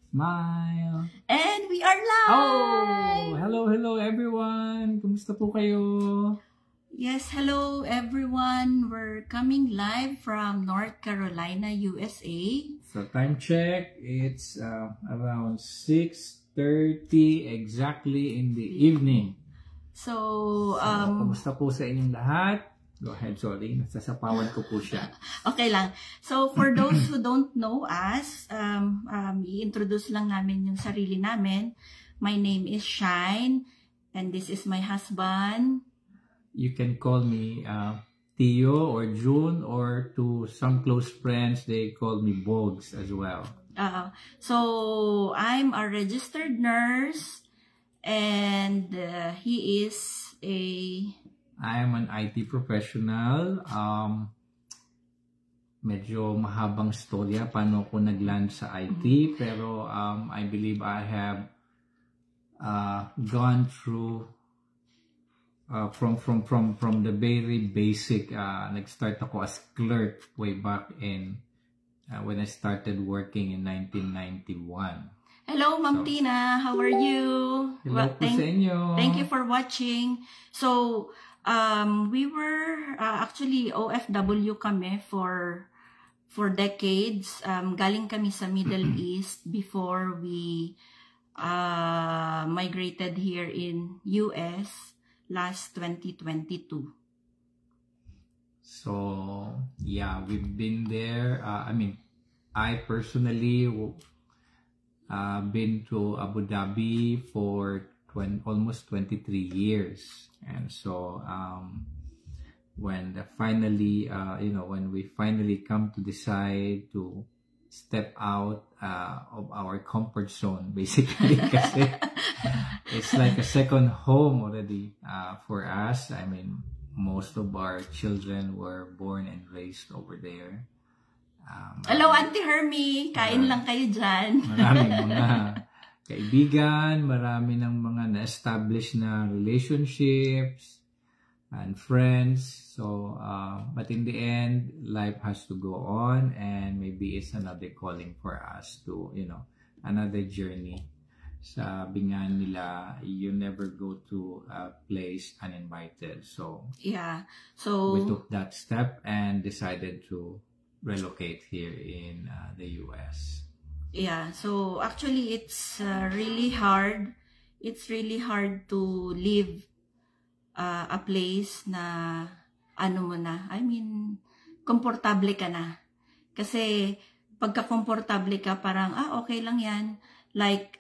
Smile! And we are live! Oh! Hello everyone! Kumusta po kayo? Yes, hello everyone. We're coming live from North Carolina, USA. So time check, it's around 6:30 exactly in the evening. So, kumusta po sa inyong lahat? Go ahead, sorry. Nasasapawan ko po siya. Okay lang. So, for those who don't know us, i-introduce lang namin yung sarili namin. My name is Shine, and this is my husband. You can call me Tio or June, or to some close friends, they call me Bogs as well. So, I'm a registered nurse, and he is I am an IT professional. Medyo mahabang storya paano ko nag-land sa IT, pero I believe I have gone through from the very basic. Nag-start ako as clerk way back in when I started working in 1991. Hello, Ma'am Tina. How are you? Hello po sa inyo. Thank you for watching. So, we were actually OFW kami for decades. Galing kami sa Middle East before we migrated here in US last 2022. So, yeah, we've been there. I personally been to Abu Dhabi for almost 23 years. And so when we finally come to decide to step out of our comfort zone, basically, kasi it's like a second home already for us. I mean, most of our children were born and raised over there. Hello, Auntie Hermie! Kain lang kayo dyan. Maraming mga kaibigan, marami ng mga na-establish na relationships and friends. So, but in the end, life has to go on, and maybe it's another calling for us to, another journey. Sabi nga nila, you never go to a place uninvited. So, yeah. So we took that step and decided to relocate here in the US. Yeah, so actually it's really hard. It's really hard to leave a place na komportable ka na. Kasi pagka komportable ka, parang okay lang yan. Like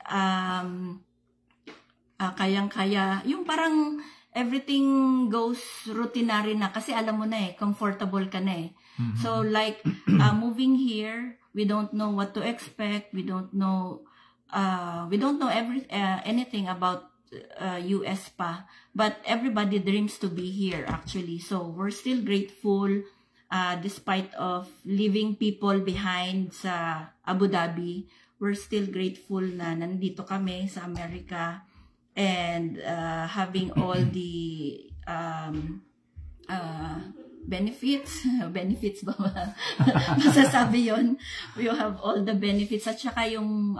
kayang-kaya, yung parang everything goes routinary na kasi alam mo na comfortable ka na . So like moving here, we don't know what to expect. We don't know anything about US pa. But everybody dreams to be here actually. So we're still grateful despite of leaving people behind sa Abu Dhabi. We're still grateful na nandito kami sa Amerika and having all the benefits ba masasabi yon? We have all the benefits at saka yung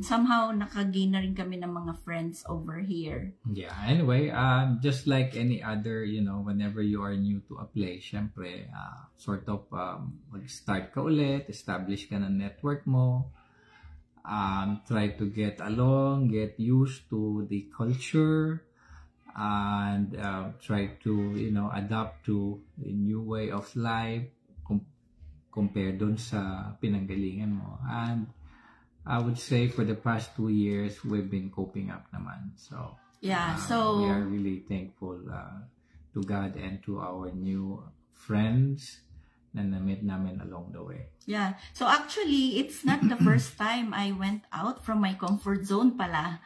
somehow nakagain na rin kami ng mga friends over here. Yeah, anyway, just like any other, whenever you are new to a place, syempre, sort of mag-start ka ulit, establish ka ng network mo, try to get along, get used to the culture, and try to adapt to a new way of life compared dun sa pinanggalingan mo. And I would say for the past 2 years we've been coping up naman. So yeah, so we are really thankful to God and to our new friends na na-meet namin along the way. Yeah, so actually it's not the first time I went out from my comfort zone pala.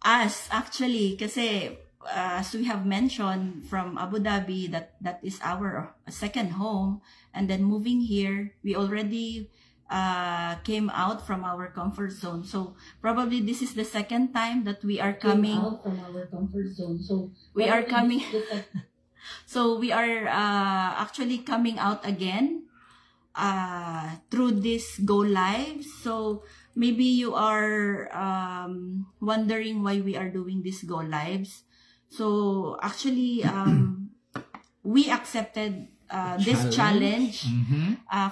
Actually, kasi as we have mentioned, from Abu Dhabi, that is our second home, and then moving here, we already came out from our comfort zone. So probably this is the second time that we are coming out from our comfort zone. So we are coming. So we are actually coming out again through this go live. So maybe you are wondering why we are doing this go lives. So actually, we accepted this challenge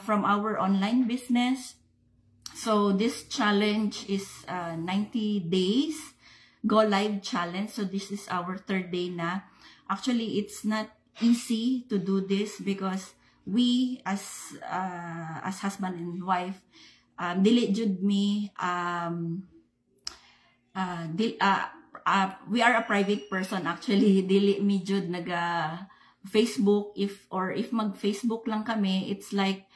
from our online business. So this challenge is 90 days go live challenge. So this is our 3rd day na. Actually, it's not easy to do this because we as husband and wife, dili jud me we are a private person actually. Dili mi jud naga Facebook, if mag Facebook lang kami, it's like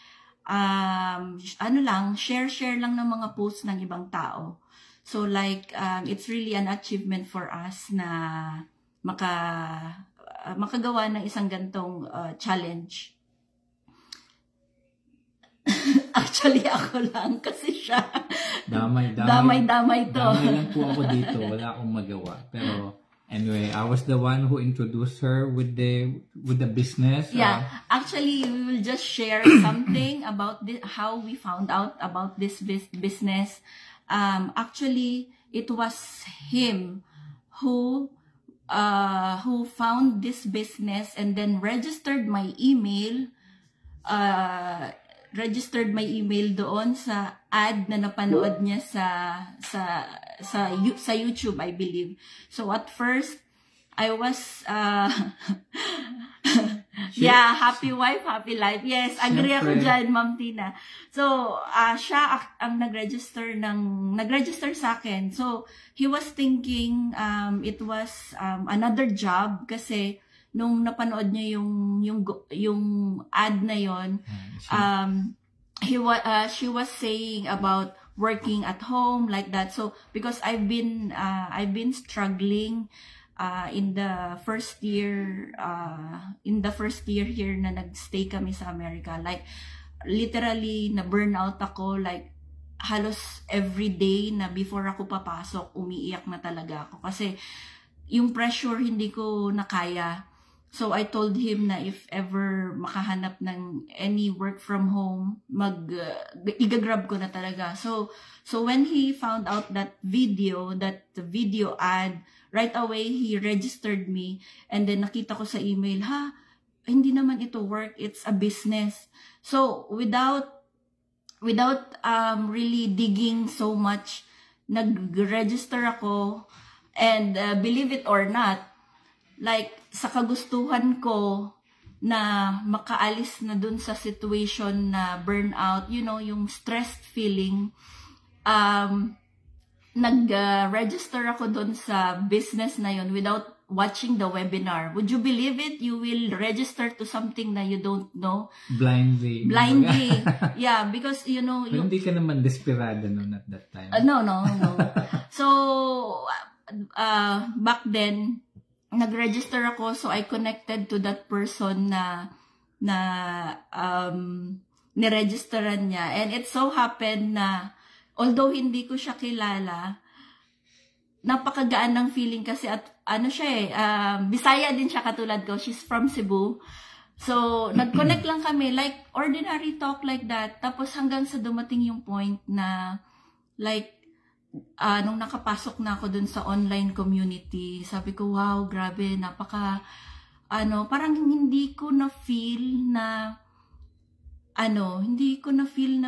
ano lang, share lang ng mga posts ng ibang tao. So like it's really an achievement for us na makagawa ng isang gantong challenge. Actually ako lang kasi siya damay to. Damay lang po ako dito, wala akong magawa. Pero anyway, I was the one who introduced her with the business. Yeah, actually, we will just share something about this, how we found out about this business. Actually, it was him who found this business and then registered my email. Registered my email doon sa ad na napanood niya sa YouTube, I believe. So at first, I was yeah, happy wife, happy life. Yes, agree ako dyan, Ma'am Tina. So siya ang nag-register sa akin. So he was thinking it was another job kasi nung napanood niya yung ad na yon, she was saying about working at home like that. So because I've been struggling in the first year here na nagstay kami sa America, like literally na burnout ako, like halos every day na before ako papasok umiiyak na talaga ako kasi yung pressure hindi ko nakaya. So I told him na if ever makahanap ng any work from home, igagrab ko na talaga. So when he found out that video ad, right away he registered me, and then nakita ko sa email, hindi naman ito work, it's a business. So without really digging so much, nag-register ako, and believe it or not, like sa kagustuhan ko na makaalis na dun sa situation na burnout, you know, yung stressed feeling, nag-register ako dun sa business na yun without watching the webinar. Would you believe it? You will register to something na you don't know. Blindly. Yeah, because you know. Pero hindi ka naman desperado noon at that time. No. So, back then, nag-register ako, so I connected to that person na niregisteran niya. And it so happened na, although hindi ko siya kilala, napakagaan ng feeling kasi at ano siya Bisaya din siya katulad ko. She's from Cebu. So, nag-connect lang kami, like ordinary talk like that. Tapos hanggang sa dumating yung point na, like, nung nakapasok na ako dun sa online community, sabi ko, wow, grabe, parang hindi ko na-feel na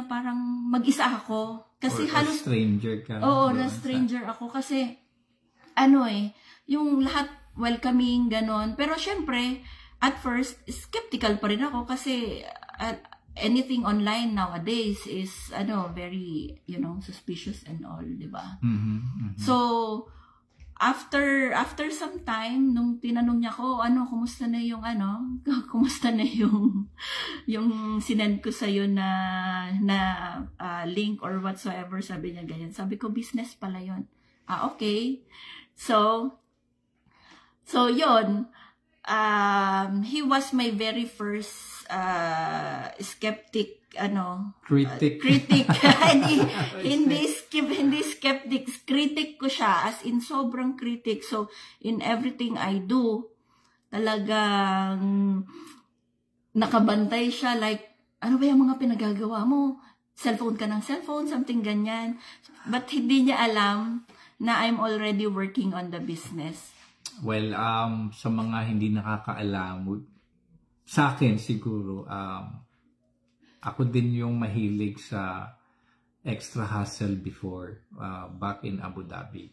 parang mag-isa ako. Kasi halos stranger ka. Oo, na stranger ako kasi yung lahat welcoming ganon. Pero syempre, at first skeptical pa rin ako kasi anything online nowadays is very suspicious and all, di ba? So after some time, nung tinanong niya ko, kumusta na yung yung sinend ko sa'yo na link or whatsoever, sabi niya ganyan. Sabi ko, business pala yun. Okay. So yun, he was my very first skeptic, critic. hindi skeptic, critic ko siya, as in sobrang critic. So in everything I do, talagang nakabantay siya, like ano ba yung mga pinagagawa mo? Cellphone ka ng cellphone, something ganyan. But hindi niya alam na I'm already working on the business. Well, sa mga hindi nakakaalam, sa akin siguro, ako din yung mahilig sa extra hustle before. Back in Abu Dhabi,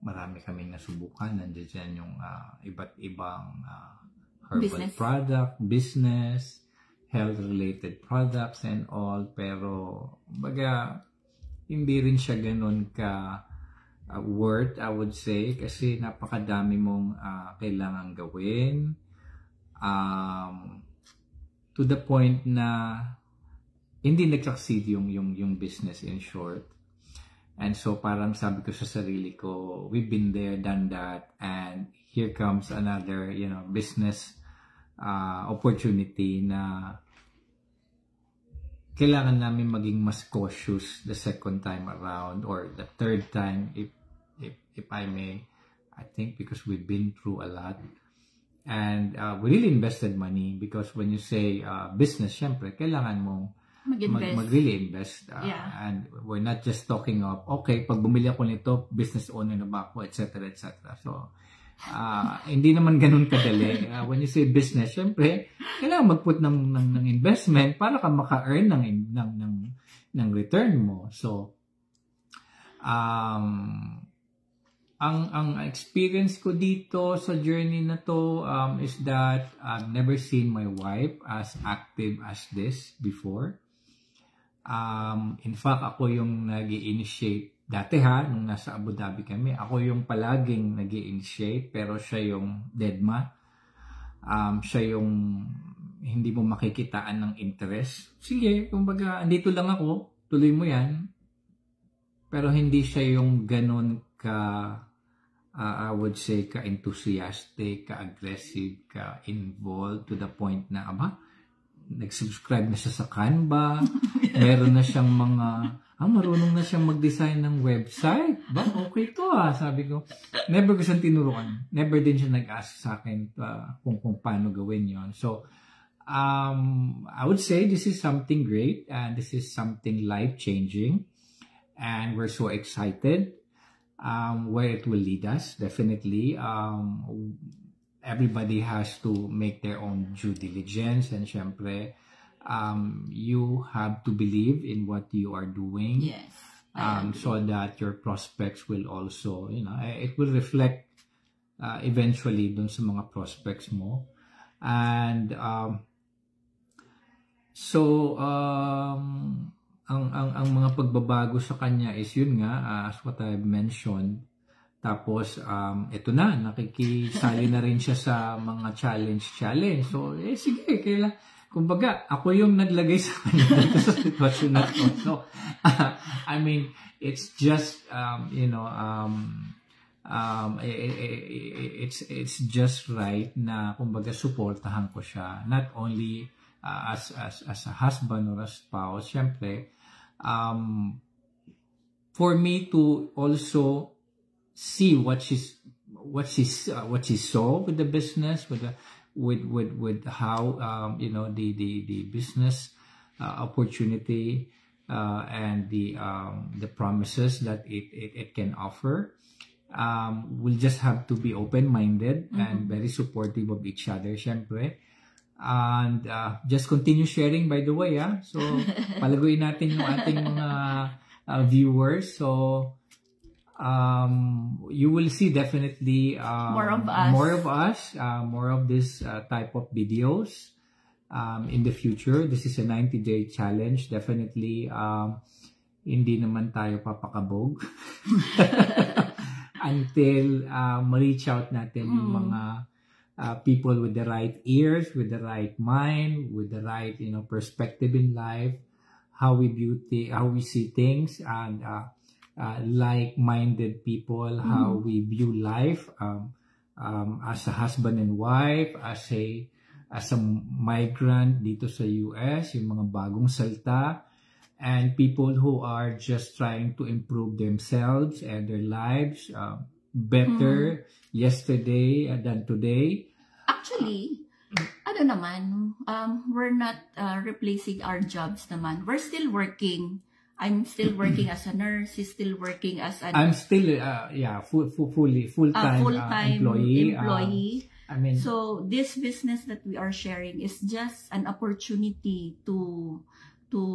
marami kaming nasubukan. Nandiyan yung iba't ibang herbal product, business, health-related products and all, pero baga hindi rin siya ganun ka worth, I would say, kasi napakadami mong kailangan gawin, to the point na hindi nag-succeed yung business, in short. And so parang sabi ko sa sarili ko, we've been there, done that, and here comes another, business opportunity na kailangan namin maging mas cautious the second time around, or the third time, if I may. I think because we've been through a lot, and we really invested money, because when you say business, syempre kailangan mong mag-really invest. And we're not just talking of, okay, pag bumili ako nito, business owner na ba ako, etc. etc. So hindi naman ganun kadali. When you say business, syempre kailangan mag-put ng investment para ka maka-earn ng return mo. So ang experience ko dito sa journey na to is that I've never seen my wife as active as this before. In fact, ako yung nag-i-initiate dati nung nasa Abu Dhabi kami. Ako yung palaging nag-i-initiate, pero siya yung deadma. Siya yung hindi mo makikitaan ng interest. Sige, kumbaga, andito lang ako, tuloy mo yan. Pero hindi siya yung ganun I would say, ka-enthusiastic, ka-aggressive, ka-involved to the point na, nag-subscribe na siya sa Canva, meron na siyang mga, marunong na siyang mag-design ng website. Okay to sabi ko. Never ko siyang tinuruan. Never din siya nag-ask sa akin kung paano gawin yon. So, I would say this is something great, and this is something life-changing, and we're so excited where it will lead us. Definitely, everybody has to make their own due diligence, and syempre, you have to believe in what you are doing. Yes. So that your prospects will also, it will reflect eventually dun sa mga prospects mo. And ang mga pagbabago sa kanya is yun nga, as what I've mentioned. Tapos, ito na, nakikisali na rin siya sa mga challenge. So, sige, kumbaga, ako yung naglagay sa kanya dito sa sitwasyon na to. So, I mean, it's just, it's just right na, kumbaga, supportahan ko siya. Not only as a husband or a spouse, syempre, for me to also see what she saw with the business, with how the business opportunity and the promises that it can offer. We'll just have to be open-minded and very supportive of each other, syempre. And just continue sharing, by the way, so palaguin natin yung ating mga viewers. So you will see definitely more of us, more of this type of videos in the future. This is a 90-day challenge. Definitely, hindi naman tayo papakabog until ma-reach out natin yung mga people with the right ears, with the right mind, with the right perspective in life, how we see things, and like-minded people, how we view life as a husband and wife, as a migrant dito sa US, yung mga bagong salta, and people who are just trying to improve themselves and their lives better yesterday than today. Actually, Ano naman, we're not replacing our jobs naman. We're still working. I'm still working as a nurse. He's still working as an I'm still full-time employee. I mean, so this business that we are sharing is just an opportunity to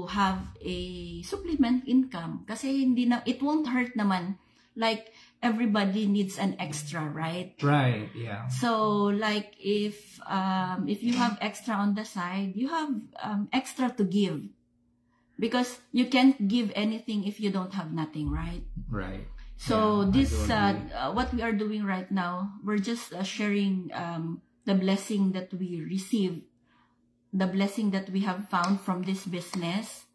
have a supplement income. Kasi it won't hurt naman. Like everybody needs an extra, right? Right, yeah. So like if you have extra on the side, you have extra to give. Because you can't give anything if you don't have nothing, right? Right. So Yeah, this I do agree. what we are doing right now, we're just sharing the blessing that we receive, the blessing that we have found from this business.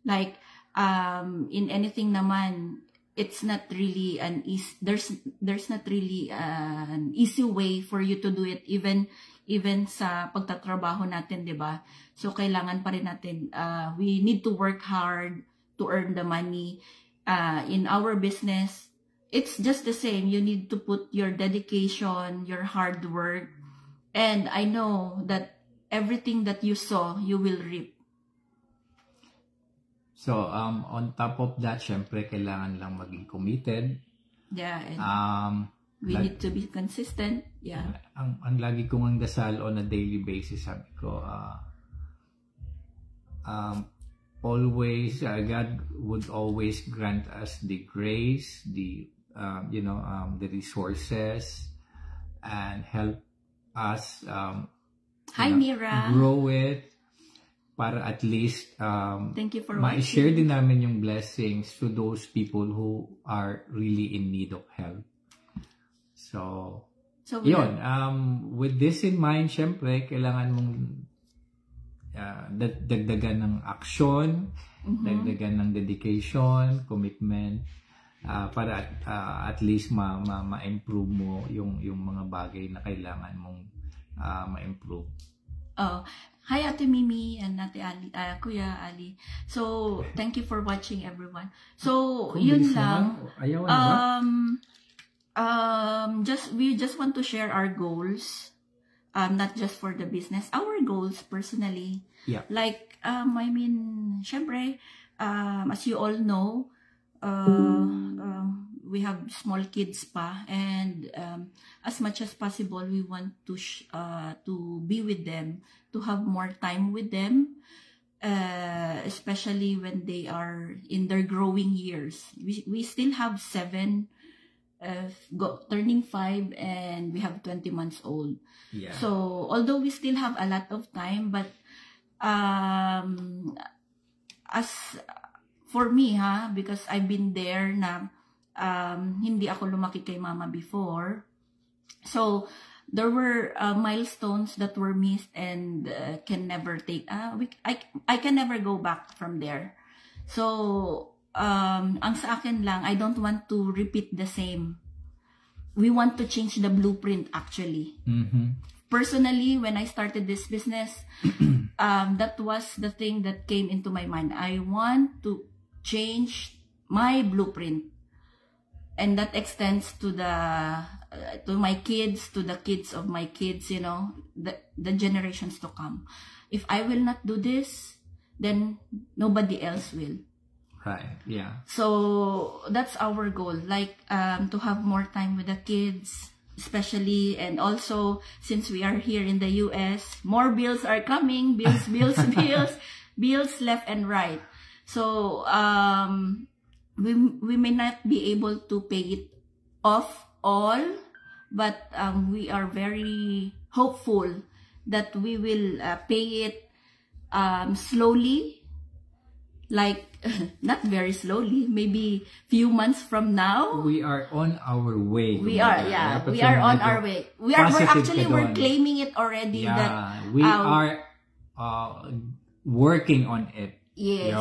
Like in anything naman, it's not really an easy, there's not really an easy way for you to do it, even sa pagtatrabaho natin, 'di ba? So kailangan pa rin natin, we need to work hard to earn the money. In our business, it's just the same. You need to put your dedication, your hard work, and I know that everything that you sow, you will reap. So, on top of that, syempre, kailangan lang maging committed. Yeah, and we need to be consistent. Yeah. Ang lagi kong ang dasal on a daily basis, sabi ko, always, God would always grant us the grace, the resources, and help us Hi, Mira. grow it, para at least Thank you for ma-share watching. din namin yung blessings to those people who are really in need of help. So yun, with this in mind, syempre, kailangan mong dagdagan ng action, dagdagan ng dedication, commitment, para at least ma-improve mo yung mga bagay na kailangan mong ma-improve. Oh, hi Ate Mimi and Ate Ali, Kuya Ali. So, thank you for watching, everyone. So, yun lang. Ayaw na ba? We just want to share our goals, not just for the business, our goals personally. Yeah. Like, I mean, syempre, as you all know, we have small kids pa, and as much as possible, we want to be with them, to have more time with them, especially when they are in their growing years. We still have 7, turning 5, and we have 20 months old. Yeah. So although we still have a lot of time, but as for me, because I've been there na hindi ako lumaki kay mama before. So there were milestones that were missed and can never take. I can never go back from there. So ang sa akin lang, I don't want to repeat the same. We want to change the blueprint actually. Personally, when I started this business, that was the thing that came into my mind. I want to change my blueprint, and that extends to my kids, to the kids of my kids, you know, the generations to come. If I will not do this, then nobody else will. Right, yeah. So that's our goal, like to have more time with the kids, especially, and also since we are here in the US, more bills are coming, bills left and right. So we may not be able to pay it off all, but we are very hopeful that we will pay it slowly, like not very slowly, maybe few months from now. We are on our way. We are on our way. We're claiming it already. Yeah, that we are working on it. Yes,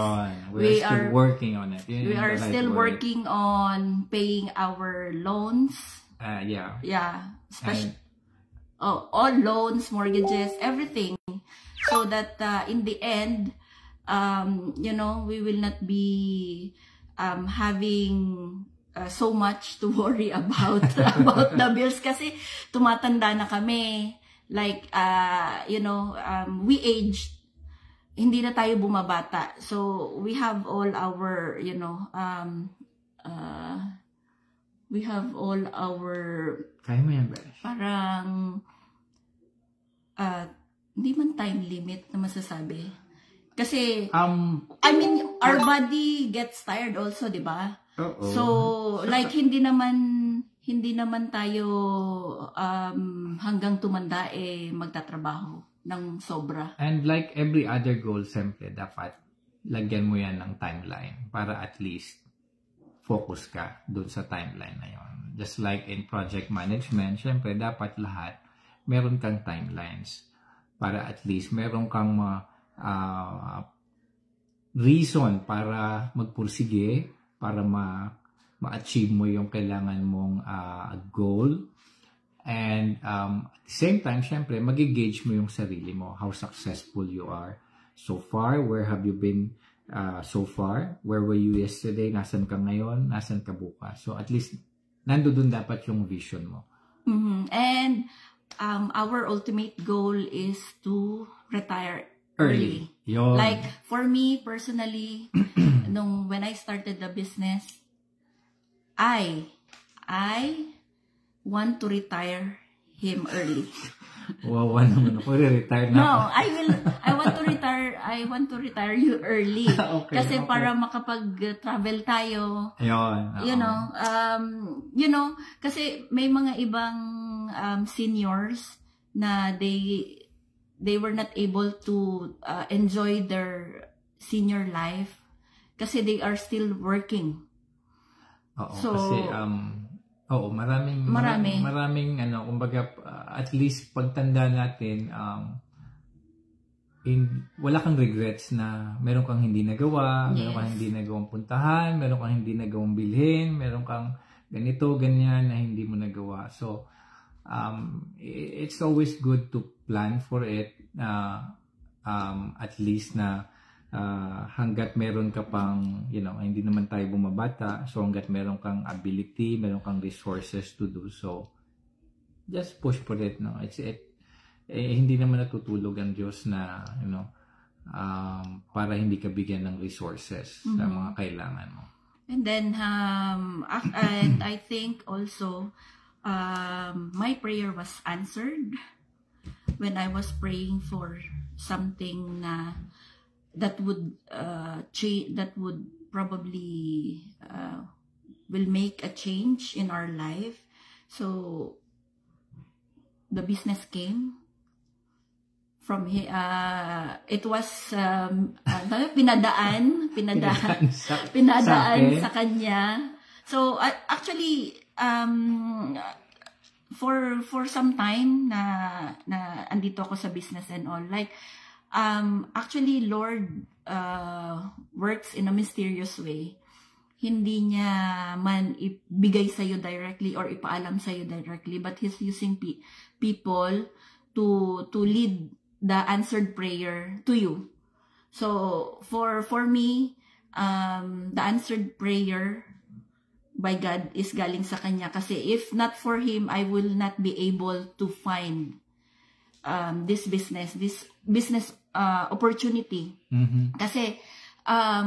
we're still working on it. We are still working on paying our loans. Yeah. Especially all loans, mortgages, everything, so that in the end, you know, we will not be having so much to worry about about the bills, kasi tumatanda na kami. like, we aged, hindi na tayo bumabata. So, we have all our, we have all our, Kaya mo yan, Besh. parang, hindi man time limit na masasabi. Kasi, I mean, our body gets tired also, di ba? So, like, hindi naman tayo hanggang tumanda magtatrabaho ng sobra. And like every other goal, siyempre, dapat lagyan mo yan ng timeline para at least focus ka dun sa timeline na yon. Just like in project management, siyempre, dapat lahat meron kang timelines para at least meron kang reason para magpursige, para ma-achieve mo yung kailangan mong goal. And at the same time, syempre, mag-gauge mo yung sarili mo, how successful you are so far, where have you been so far, where were you yesterday, nasan ka ngayon, nasan ka bukas. So at least, nandoon dapat yung vision mo. And our ultimate goal is to retire early. Yun. Like, for me, personally, when I started the business, I want to retire him early. Wawa naman ako, retire na. No, I want to retire you early. Okay, Kasi okay. para makapag-travel tayo. Ayun. You know, kasi may mga ibang seniors na they were not able to enjoy their senior life kasi they are still working. So, kasi maraming kumbaga at least pagtanda natin wala kang regrets na meron kang hindi nagawa, meron kang hindi nagawang puntahan, meron kang hindi nagawang bilhin, meron kang ganito, ganyan na hindi mo nagawa. So it's always good to plan for it at least na hanggat meron ka pang, hindi naman tayo bumabata, so hanggat meron kang ability, meron kang resources to do so, just push for it. No? Hindi naman natutulog ang Diyos na, para hindi ka bigyan ng resources sa mga kailangan mo. And then, and I think also, my prayer was answered when I was praying for something that would probably will make a change in our life. So the business came from it was pinadaan sa kanya. So actually for some time na andito ako sa business and all, like actually, Lord works in a mysterious way. Hindi niya man ibigay sa'yo directly or ipaalam sa'yo directly, but He's using people to lead the answered prayer to you. So, for me, the answered prayer by God is galing sa Kanya. Kasi if not for Him, I will not be able to find this business opportunity. Kasi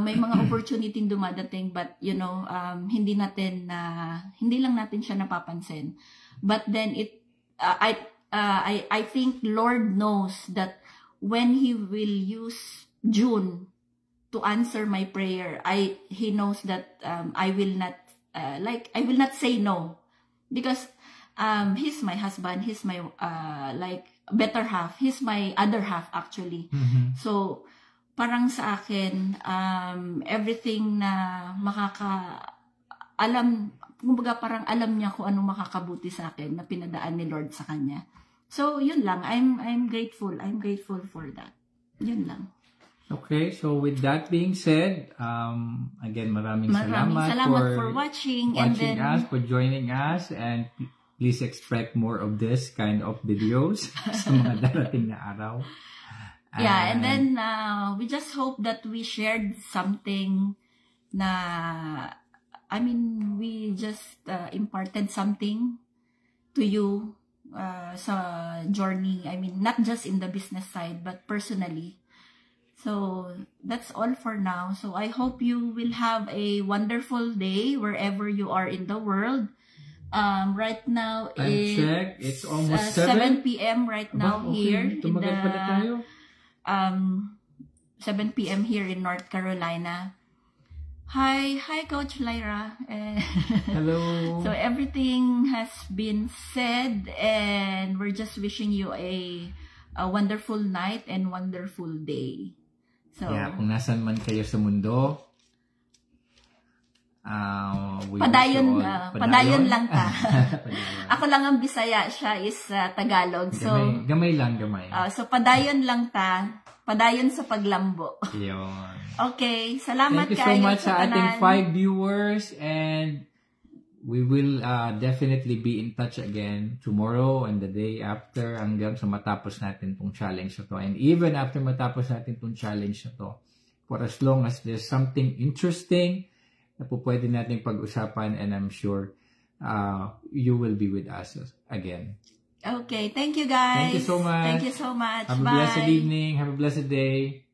may mga opportunity dumadating, but hindi lang natin siya napapansin. But then I think Lord knows that when He will use June to answer my prayer, He knows that I will not say no, because He's my husband, He's my better half, He's my other half actually. So parang sa akin, everything na kumbaga parang alam niya kung anong makakabuti sa akin na pinadaan ni Lord sa kanya. So yun lang, I'm grateful for that. Yun lang. Okay, so with that being said, again, maraming salamat for watching us, for joining us, and please expect more of this kind of videos sa mga darating na araw. Yeah, and then we just hope that we shared something we just imparted something to you sa journey. I mean, not just in the business side, but personally. So, that's all for now. So, I hope you will have a wonderful day wherever you are in the world. Right now, it's almost 7 p.m. right now here. Tumagal pala tayo. 7 p.m. here in North Carolina. Hi, Coach Lyra. Hello. So everything has been said, and we're just wishing you a wonderful night and wonderful day. So kung nasan man kayo sa mundo, padayon lang ta. Ako lang ang Bisaya, siya is Tagalog. So gamay lang. So padayon lang ta. Padayon sa paglambo. Yun. Okay, salamat kayo. Thank you so much sa ating 5 viewers, and we will definitely be in touch again tomorrow and the day after hanggang sa matapos natin tong challenge na to. And even after matapos natin tong challenge na to, for as long as there's something interesting na po pwede natin pag-usapan, and I'm sure you will be with us again. Okay, thank you guys. Thank you so much. Thank you so much. Have a Bye. blessed evening. Have a blessed day.